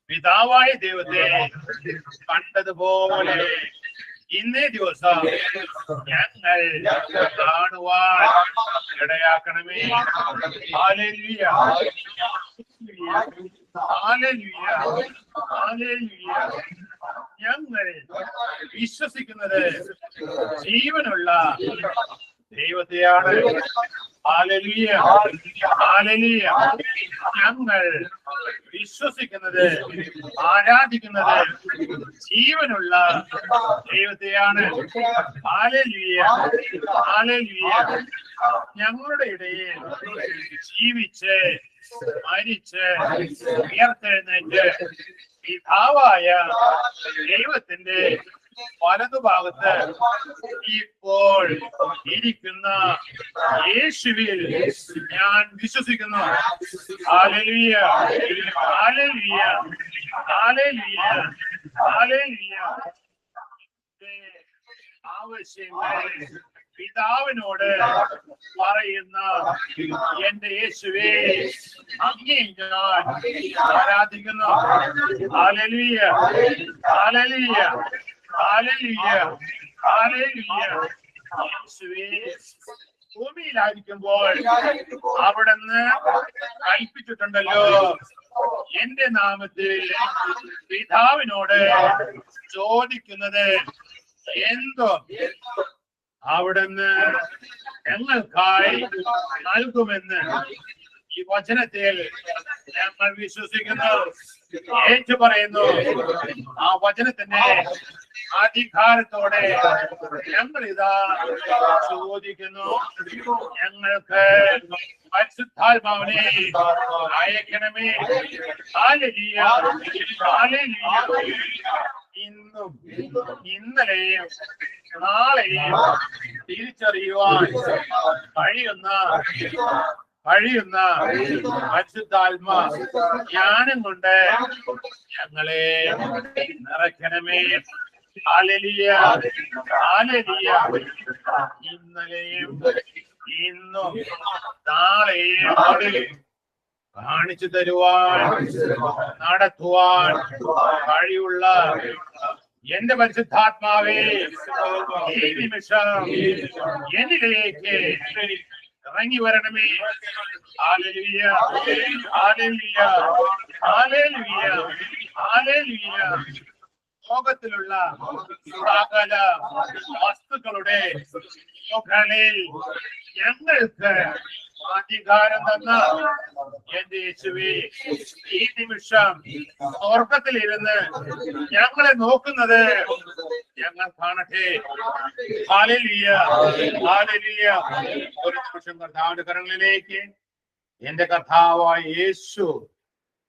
പിതാവായ ദൈവത്തെ കണ്ടതുപോലെ ഇന്നേ ദിവസം ഞങ്ങൾ കാണുവാൻ ഇടയാക്കണമേ. ഹല്ലേലൂയ, ഹല്ലേലൂയ, ഹല്ലേലൂയ. ഞങ്ങൾ വിശ്വസിക്കുന്നത് ജീവനുള്ള ദൈവത്തെയാണ്. ഹല്ലേലൂയ, ഹല്ലേലൂയ. ഞങ്ങൾ വിശ്വസിക്കുന്നത്, ആരാധിക്കുന്നത് ജീവനുള്ള ദൈവത്തെയാണ്. ഹല്ലേലൂയ, ഹല്ലേലൂയ. ഞങ്ങളുടെ ഇടയിൽ ജീവിച്ച് മരിച്ച് ഉയർത്തെഴുന്നേറ്റ് പിതാവായ ദൈവത്തിന്റെ വലതുഭാഗത്ത് ഇപ്പോൾ ഇരിക്കുന്ന യേശുവിൽ ഞാൻ വിശ്വസിക്കുന്നു. ഹല്ലേലൂയ, ഹല്ലേലൂയ, ഹല്ലേലൂയ, ഹല്ലേലൂയ. ആവശ്യങ്ങൾ പിതാവിനോട് പറയുന്ന എന്റെ യേശുവേ, അങ്ങേ ഞാൻ ആരാധിക്കുന്നു. ഹല്ലേലൂയ, ഹല്ലേലൂയ, ഹല്ലേലൂയ, ഹല്ലേലൂയ. യേശുവേ, ഭൂമിയിലായിരിക്കുമ്പോൾ അവിടുന്ന് കൽപ്പിച്ചിട്ടുണ്ടല്ലോ, എന്റെ നാമത്തിൽ പിതാവിനോട് ചോദിക്കുന്നത് എന്തോ അവിടുന്ന് ഞങ്ങൾക്കായി നൽകുമെന്ന് ഈ വചനത്തിൽ ഞങ്ങൾ വിശ്വസിക്കുന്നു, ഏറ്റു പറയുന്നു. ആ വചനത്തിന്റെ അധികാരത്തോടെ ഞങ്ങൾ ഇതാ ചോദിക്കുന്നു, ഞങ്ങൾക്ക് പരിശുദ്ധാത്മാവിനെ അയക്കണമേ. Hallelujah, hallelujah. ഇന്നും ഇന്നലെയും നാളെയും തിരിച്ചറിയുവാൻ കഴിയുന്ന പരിശുദ്ധാത്മ ജ്ഞാനം കൊണ്ട് ഞങ്ങളെ നിറയ്ക്കണമേ. Hallelujah, hallelujah. ഇന്നലെയും ഇന്നും നാളെയും കാണിച്ചു തരുവാൻ, നടത്തുവാൻ കഴിവുള്ള എന്റെ പരിശുദ്ധാത്മാവേ, ഈ നിമിഷം എന്നിലേക്ക് ഇറങ്ങി വരണമേ. ഹല്ലേലൂയ, ഹല്ലേലൂയ, ഹല്ലേലൂയ, ഹല്ലേലൂയ. ലോകത്തിലുള്ള സകല വസ്തുക്കളുടെ മുകളിൽ ഞങ്ങൾക്ക് അധികാരം തന്ന എന്റെ യേശുവേ, ഈ നിമിഷം സ്വർഗത്തിലിരുന്ന് ഞങ്ങളെ നോക്കുന്നത് ഞങ്ങൾ കാണട്ടെ. Hallelujah, hallelujah. ഒരു നിമിഷം കർത്താവിന്റെ കരങ്ങളിലേക്ക് എന്റെ കർത്താവായ യേശു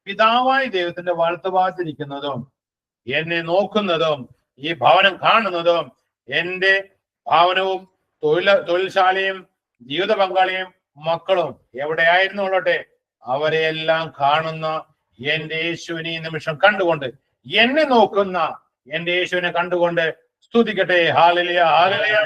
പിതാവായ ദൈവത്തിന്റെ വലത്തുഭാഗത്തിരിക്കുന്നതും എന്നെ നോക്കുന്നതും ഈ ഭവനം കാണുന്നതും എന്റെ ഭവനവും തൊഴിൽശാലയും ജീവിത പങ്കാളിയും മക്കളും എവിടെയായിരുന്നു കൊള്ളട്ടെ, അവരെയെല്ലാം കാണുന്ന എന്റെ യേശുവിനെ ഈ നിമിഷം കണ്ടുകൊണ്ട്, എന്നെ നോക്കുന്ന എന്റെ യേശുവിനെ കണ്ടുകൊണ്ട് സ്തുതിക്കട്ടെ. ഹല്ലേലൂയ, ഹല്ലേലൂയ,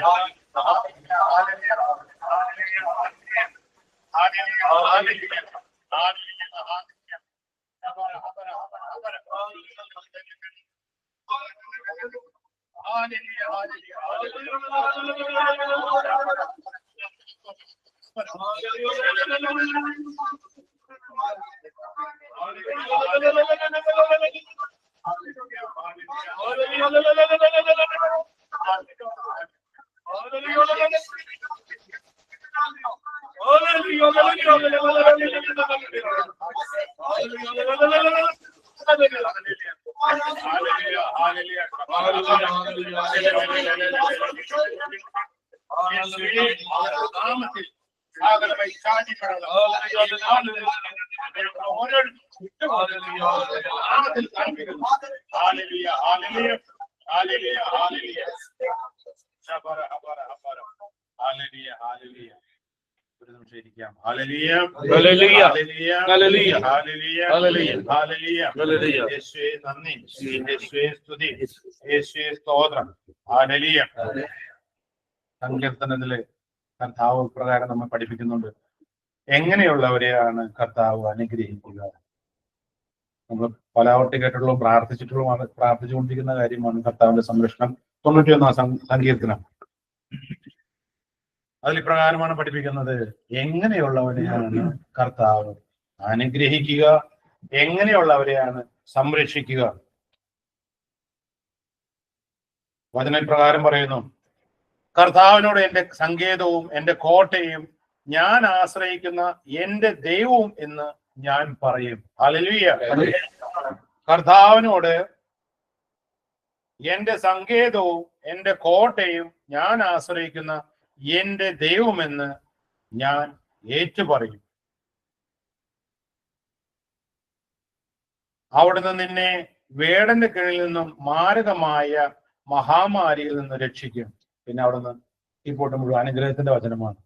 ഹല്ലേലൂയ, ഹല്ലേലൂയ, ഹല്ലേലൂയ, സങ്കീർത്തനത്തില് കർത്താവ് പ്രകാരം നമ്മൾ പഠിപ്പിക്കുന്നുണ്ട്, എങ്ങനെയുള്ളവരെയാണ് കർത്താവ് അനുഗ്രഹിക്കുക. നമ്മൾ പലവട്ടം കേട്ടിട്ടുള്ള പ്രാർത്ഥിച്ചുകൊണ്ടിരിക്കുന്ന കാര്യമാണ് കർത്താവിന്റെ സംരക്ഷണം. 91 സങ്കീർത്തനം അതിൽ ഇപ്രകാരമാണ് പഠിപ്പിക്കുന്നത്: എങ്ങനെയുള്ളവരെയാണ് കർത്താവ് അനുഗ്രഹിക്കുക, എങ്ങനെയുള്ളവരെയാണ് സംരക്ഷിക്കുക. വചനപ്രകാരം പറയുന്നു, കർത്താവിനോട് എന്റെ സങ്കേതവും എന്റെ കോട്ടയും ഞാൻ ആശ്രയിക്കുന്ന എന്റെ ദൈവവും എന്ന് ഞാൻ പറയും. ഹല്ലേലൂയ. കർത്താവിനോട് എന്റെ സങ്കേതവും എന്റെ കോട്ടയും ഞാൻ ആശ്രയിക്കുന്ന എന്റെ ദൈവമെന്ന് ഞാൻ ഏറ്റുപറയും. അവിടുന്ന് നിന്നെ വേടന്റെ കീഴിൽ നിന്നും മാരകമായ മഹാമാരിയിൽ നിന്ന് രക്ഷിക്കും. പിന്നെ അവിടുന്ന് ഇപ്പോൾ മുഴുവൻ അനുഗ്രഹത്തിന്റെ വചനമാണ്.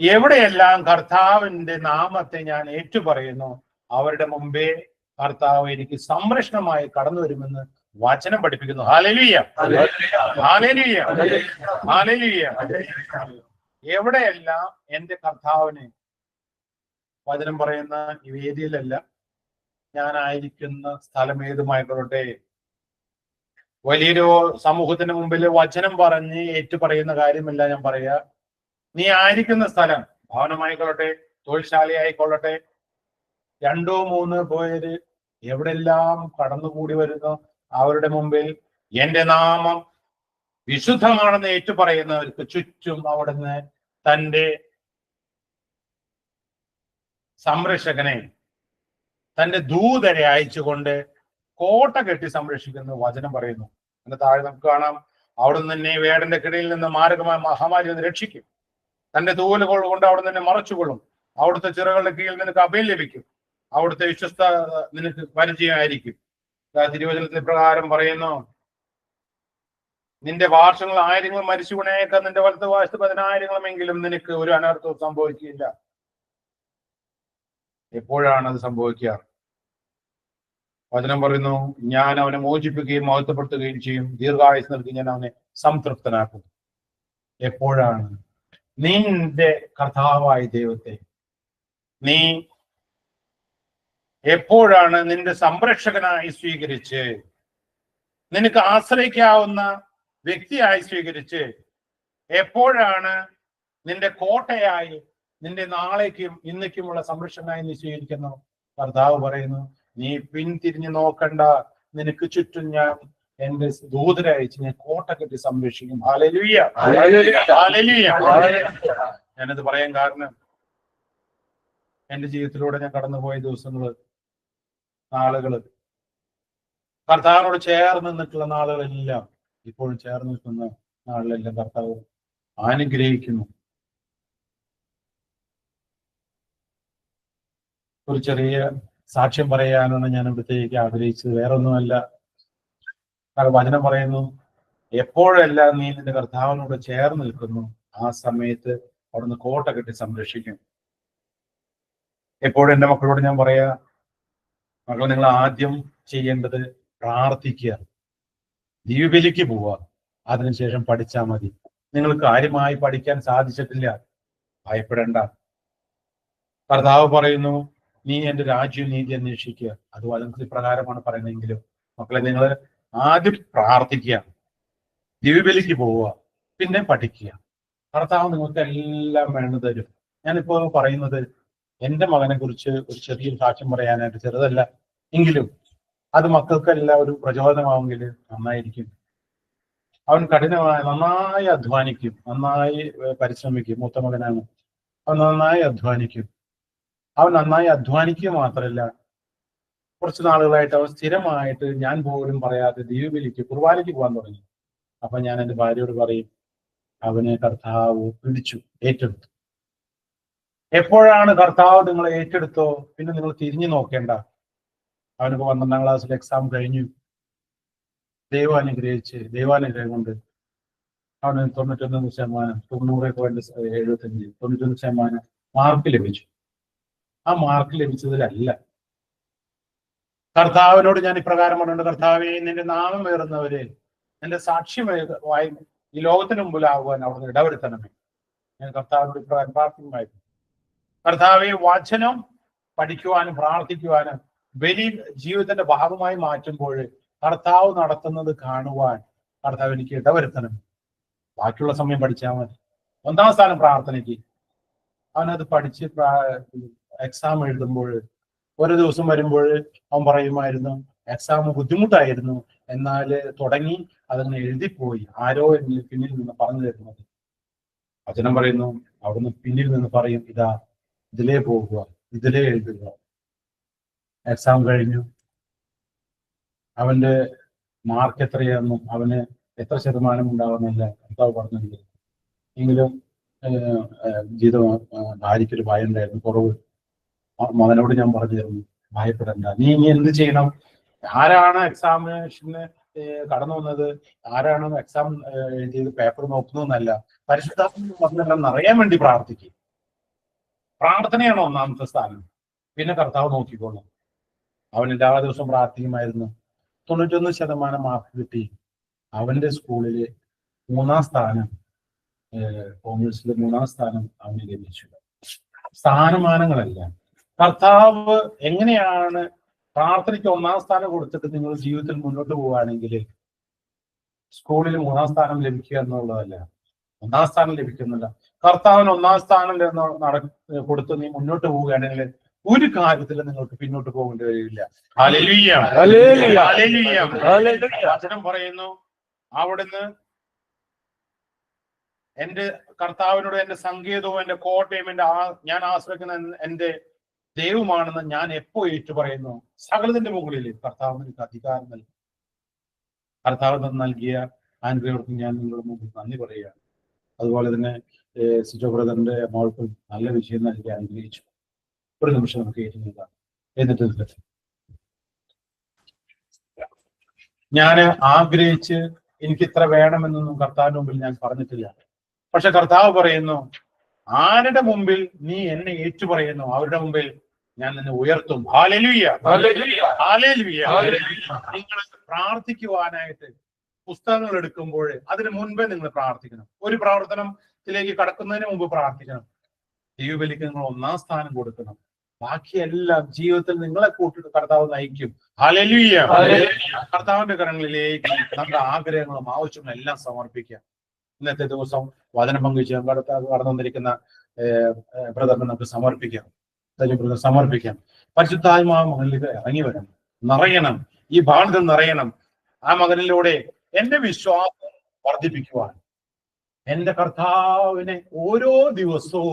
എവിടെയെല്ലാം കർത്താവിന്റെ നാമത്തെ ഞാൻ ഏറ്റുപറയുന്നു, അവരുടെ മുമ്പേ കർത്താവ് എനിക്ക് സംരക്ഷണമായി കടന്നു വരുമെന്ന് വചനം പഠിപ്പിക്കുന്നു. ഹല്ലേലൂയ, ഹല്ലേലൂയ, ഹല്ലേലൂയ. എവിടെയെല്ലാം എന്റെ കർത്താവിനെ, വചനം പറയുന്ന ഈ വേദിയിലല്ല, ഞാനായിരിക്കുന്ന സ്ഥലം ഏതുമായിക്കൊള്ളട്ടെ, വലിയൊരു സമൂഹത്തിന് മുമ്പിൽ വചനം പറഞ്ഞ് ഏറ്റുപറയുന്ന കാര്യമല്ല ഞാൻ പറയാ. നീ ആയിരിക്കുന്ന സ്ഥലം ഭവനമായിക്കൊള്ളട്ടെ, തൊഴിൽശാലയായിക്കൊള്ളട്ടെ, 2 3 പേര് എവിടെല്ലാം കടന്നുകൂടി വരുന്നു, അവരുടെ മുമ്പിൽ എന്റെ നാമം വിശുദ്ധമാണെന്ന് ഏറ്റുപറയുന്നവർക്ക് ചുറ്റും അവിടുന്ന് തന്റെ സംരക്ഷകനെ, തന്റെ ദൂതരെ അയച്ചുകൊണ്ട് കോട്ട കെട്ടി സംരക്ഷിക്കുന്ന വചനം പറയുന്നു. അതിന്റെ താഴെ നമുക്ക് കാണാം, അവിടുന്ന് തന്നെ വേടന്റെ കിടയിൽ നിന്ന് മാരകമായ മഹാമാരി നിന്ന് രക്ഷിക്കും. തന്റെ തൂവലുകൾ കൊണ്ട് അവിടുന്ന് തന്നെ മറച്ചുകൊള്ളും. അവിടുത്തെ ചിറകളുടെ കീഴിൽ നിനക്ക് അഭയം ലഭിക്കും. അവിടുത്തെ വിശ്വസ്ത നിനക്ക് പരിചയമായിരിക്കും. തിരുവചനത്തിന് പ്രകാരം പറയുന്നു, നിന്റെ വർഷങ്ങൾ 1000 മരിച്ചു വീണേക്കാം, നിന്റെ വലത്ത് വശത്ത് 10,000 നിനക്ക് ഒരു അനർത്ഥവും സംഭവിക്കില്ല. എപ്പോഴാണ് അത് സംഭവിക്കുക? വചനം പറയുന്നു, ഞാൻ അവനെ മോചിപ്പിക്കുകയും മഹത്വപ്പെടുത്തുകയും ചെയ്യും, ദീർഘായുസ് നൽകി ഞാൻ അവനെ സംതൃപ്തനാക്കും. എപ്പോഴാണ്? നിന്റെ കർത്താവായ ദൈവത്തെ നീ എപ്പോഴാണ് നിന്റെ സംരക്ഷകനായി സ്വീകരിച്ച്, നിനക്ക് ആശ്രയിക്കാവുന്ന വ്യക്തിയായി സ്വീകരിച്ച്, എപ്പോഴാണ് നിന്റെ കോട്ടയായി, നിന്റെ നാളേക്കും ഇന്നേക്കുമുള്ള സംരക്ഷകനായി നീ സ്വീകരിക്കുന്നു? കർത്താവ് പറയുന്നു, നീ പിന്തിരിഞ്ഞു നോക്കണ്ട, നിനക്ക് ചുറ്റും ഞാൻ എന്റെ ദൂതരയച്ച് ഞാൻ കോട്ട കെട്ടി സംരക്ഷിക്കും. Hallelujah, hallelujah. ഞാനത് പറയാൻ കാരണം, എന്റെ ജീവിതത്തിലൂടെ ഞാൻ കടന്നുപോയ ദിവസങ്ങള്, നാളുകള്, കർത്താവിനോട് ചേർന്ന് നിന്നിട്ടുള്ള നാളുകളെല്ലാം, ഇപ്പോഴും ചേർന്ന് നിൽക്കുന്ന നാളിലെല്ലാം കർത്താവ് അനുഗ്രഹിക്കുന്നു. ഒരു ചെറിയ സാക്ഷ്യം പറയാനാണ് ഞാൻ ഇവിടത്തേക്ക് ആഗ്രഹിച്ചത്. വേറൊന്നുമല്ല, വചനം പറയുന്നു, എപ്പോഴെല്ലാം നീ നിന്റെ കർത്താവിനോട് ചേർന്ന് നിൽക്കുന്നു, ആ സമയത്ത് അവിടുന്ന് കോട്ട കെട്ടി സംരക്ഷിക്കും. എപ്പോഴും എൻ്റെ മക്കളോട് ഞാൻ പറയാ, മക്കൾ, നിങ്ങൾ ആദ്യം ചെയ്യേണ്ടത് പ്രാർത്ഥിക്കുക, ദിവ്യബലിക്ക് പോവുക, അതിനുശേഷം പഠിച്ചാൽ മതി. നിങ്ങൾ കാര്യമായി പഠിക്കാൻ സാധിച്ചിട്ടില്ല, ഭയപ്പെടേണ്ട. കർത്താവ് പറയുന്നു, നീ എന്റെ രാജ്യവും നീതി അന്വേഷിക്കുക. അത് വചനത്തിൽ പ്രകാരമാണ് പറയുന്നതെങ്കിലും മക്കളെ, നിങ്ങൾ ആദ്യം പ്രാർത്ഥിക്കുക, ദിവ്യബലിക്ക് പോവുക, പിന്നെ പഠിക്കുക. കർത്താവ് നിങ്ങൾക്ക് എല്ലാം വേണ്ടത് തരും. ഞാനിപ്പോ പറയുന്നത് എന്റെ മകനെ കുറിച്ച് ഒരു ചെറിയ സാക്ഷ്യം പറയാനായിട്ട്, ചെറുതല്ല എങ്കിലും അത് മക്കൾക്കെല്ലാം ഒരു പ്രചോദനമാവെങ്കിൽ നന്നായിരിക്കും. അവൻ നന്നായി അധ്വാനിക്കും, നന്നായി പരിശ്രമിക്കും. മൂത്ത മകനാണ്, അവൻ നന്നായി അധ്വാനിക്കും. അവൻ നന്നായി അധ്വാനിക്കുക മാത്രമല്ല, കുറച്ച് നാളുകളായിട്ട് അവൻ സ്ഥിരമായിട്ട് ഞാൻ പോലും പറയാതെ ദിവ്യബലിക്ക്, കുർബാനയ്ക്ക് പോകാൻ തുടങ്ങി. അപ്പൊ ഞാൻ എൻ്റെ ഭാര്യയോട് പറയും, അവനെ കർത്താവ് പിടിച്ചു, ഏറ്റെടുത്തു. എപ്പോഴാണ് കർത്താവ് നിങ്ങളെ ഏറ്റെടുത്തോ, പിന്നെ നിങ്ങൾ തിരിഞ്ഞു നോക്കേണ്ട. അവനിപ്പോ 12ാം ക്ലാസ്സിൽ എക്സാം കഴിഞ്ഞു. ദൈവാനുഗ്രഹം കൊണ്ട് അവന് 91%, 90.75, 91% മാർക്ക് ലഭിച്ചു. ആ മാർക്ക് ലഭിച്ചതിലല്ല, കർത്താവിനോട് ഞാൻ ഇപ്രകാരം പറഞ്ഞിട്ടുണ്ട്, കർത്താവേ, നിന്റെ നാമം വേറുന്നവരെ എന്റെ സാക്ഷ്യമായി ഈ ലോകത്തിന് മുമ്പിലാകുവാൻ അവിടുന്ന് ഇടവരുത്തണമേ. ഞാൻ കർത്താവിനോട് ഇപ്രകാരം പ്രാർത്ഥിക്കുമായിരുന്നു. കർത്താവെ, വചനം പഠിക്കുവാനും പ്രാർത്ഥിക്കുവാനും ബലി ജീവിതത്തിന്റെ ഭാഗമായി മാറ്റുമ്പോൾ കർത്താവ് നടത്തുന്നത് കാണുവാൻ കർത്താവ് എനിക്ക് ഇടവരുത്തണം. ബാക്കിയുള്ള സമയം പഠിച്ചാൽ മതി. 1-ാം സ്ഥാനം പ്രാർത്ഥനയ്ക്ക്. അവനത് പഠിച്ച് എക്സാം എഴുതുമ്പോൾ ഓരോ ദിവസം വരുമ്പോൾ അവൻ പറയുമായിരുന്നു എക്സാം ബുദ്ധിമുട്ടായിരുന്നു, എന്നാൽ തുടങ്ങി അതങ്ങനെ എഴുതിപ്പോയി. ആരോ എന്നിൽ പിന്നിൽ നിന്ന് പറഞ്ഞു തരുന്നത്. വചനം പറയുന്നു, അവിടുന്ന് പിന്നിൽ നിന്ന് പറയും, ഇതാ ഇതിലേ പോകുക, ഇതിലേ എഴുതുക. എക്സാം കഴിഞ്ഞു. അവന്റെ മാർക്ക് എത്രയാണെന്നും അവന് എത്ര ശതമാനം ഉണ്ടാവുന്നില്ല കർത്താവ് പറഞ്ഞില്ല. എങ്കിലും ജീവിതം ഭാര്യയ്ക്കൊരു ഭയം ഉണ്ടായിരുന്നു, കുറവ്. മകനോട് ഞാൻ പറഞ്ഞിരുന്നു, ഭയപ്പെടണ്ട, നീ ഇനി എന്ത് ചെയ്യണം? ആരാണ് എക്സാമിനേഷന് കടന്നു വന്നത്, ആരാണ് എക്സാം എഴുതിയത്, പേപ്പർ നോക്കുന്നതെന്നല്ല, പരിശുദ്ധാത്മാവെല്ലാം അറിയാൻ വേണ്ടി പ്രാർത്ഥിക്കും. പ്രാർത്ഥനയാണ് 1-ാമത്തെ സ്ഥാനം. പിന്നെ കർത്താവ് നോക്കിക്കോളും. അവൻ എല്ലാ ദിവസവും പ്രാർത്ഥിക്കുമായിരുന്നു. 91% മാർക്ക് കിട്ടി. അവന്റെ സ്കൂളില് 3-ാം സ്ഥാനം, കോൺഗ്രസിലെ 3-ാം സ്ഥാനം അവന് ലഭിച്ചു. സ്ഥാനമാനങ്ങളല്ല. കർത്താവ് എങ്ങനെയാണ് പ്രാർത്ഥനയ്ക്ക് 1-ാം സ്ഥാനം കൊടുത്തിട്ട് നിങ്ങൾ ജീവിതത്തിൽ മുന്നോട്ട് പോവുകയാണെങ്കിൽ സ്കൂളിൽ 3-ാം സ്ഥാനം ലഭിക്കുക എന്നുള്ളതല്ല, 1-ാം സ്ഥാനം ലഭിക്കുന്നില്ല. കർത്താവിന് 1-ാം സ്ഥാനം കൊടുത്ത് നീ മുന്നോട്ട് പോവുകയാണെങ്കിൽ ഒരു കാര്യത്തിൽ നിങ്ങൾക്ക് പിന്നോട്ട് പോകേണ്ടി വരില്ല. ഹല്ലേലൂയ, ഹല്ലേലൂയ, ഹല്ലേലൂയ. വചനം പറയുന്നു, അവിടുന്ന് എന്റെ കർത്താവിനോട് എന്റെ സങ്കേതവും എന്റെ കോട്ടയും ഞാൻ ആശ്രയിക്കുന്ന എന്റെ ദൈവമാണെന്ന് ഞാൻ എപ്പോ ഏറ്റു പറയുന്നു. സകലത്തിന്റെ മുകളിൽ കർത്താവ് എനിക്ക് അധികാരം നൽകി. കർത്താവ് നൽകിയ അനുഗ്രഹങ്ങൾക്ക് ഞാൻ നിങ്ങളുടെ മുമ്പിൽ നന്ദി പറയുകയാണ്. അതുപോലെ തന്നെ സിജോ ബ്രദറിന്റെ മോൾക്ക് നല്ല വിഷയം നൽകി അനുഗ്രഹിച്ചു. ഒരു നിമിഷം നമുക്ക് ഏറ്റുനിൽക്കാം. എന്നിട്ട് ഞാൻ ആഗ്രഹിച്ച് എനിക്ക് ഇത്ര വേണമെന്നൊന്നും കർത്താവിന്റെ മുമ്പിൽ ഞാൻ പറഞ്ഞിട്ടില്ല. പക്ഷെ കർത്താവ് പറയുന്നു, ആരുടെ മുമ്പിൽ നീ എന്നെ ഏറ്റു പറയുന്നു അവരുടെ മുമ്പിൽ ഞാൻ നിന്നെ ഉയർത്തും. Hallelujah, hallelujah. നിങ്ങൾ പ്രാർത്ഥിക്കുവാനായിട്ട് പുസ്തകങ്ങൾ എടുക്കുമ്പോൾ അതിന് മുൻപേ നിങ്ങൾ പ്രാർത്ഥിക്കണം. ഒരു പ്രവർത്തനത്തിലേക്ക് കടക്കുന്നതിന് മുമ്പ് പ്രാർത്ഥിക്കണം. ദൈവബലിക്ക് നിങ്ങൾ 1-ാം സ്ഥാനം കൊടുക്കണം. ബാക്കിയെല്ലാം ജീവിതത്തിൽ നിങ്ങളെ കൂട്ടിട്ട് കർത്താവ് നയിക്കും. ഹല്ലേലൂയ. കർത്താവിന്റെ കരങ്ങളിലേക്ക് നമ്മുടെ ആഗ്രഹങ്ങളും ആവശ്യങ്ങളും എല്ലാം സമർപ്പിക്കാം. ഇന്നത്തെ ദിവസം വചനം പങ്കുവെച്ച് കടന്നു വന്നിരിക്കുന്ന ബ്രദറിനെ നമുക്ക് സമർപ്പിക്കാം. സമർപ്പിക്കാം. പരിശുദ്ധാത്മാവ് മകനിലേക്ക് ഇറങ്ങി വരണം, നിറയണം. ഈ ഭാഗം നിറയണം. ആ മകനിലൂടെ എന്റെ വിശ്വാസം വർദ്ധിപ്പിക്കുവാൻ, എന്റെ കർത്താവിനെ ഓരോ ദിവസവും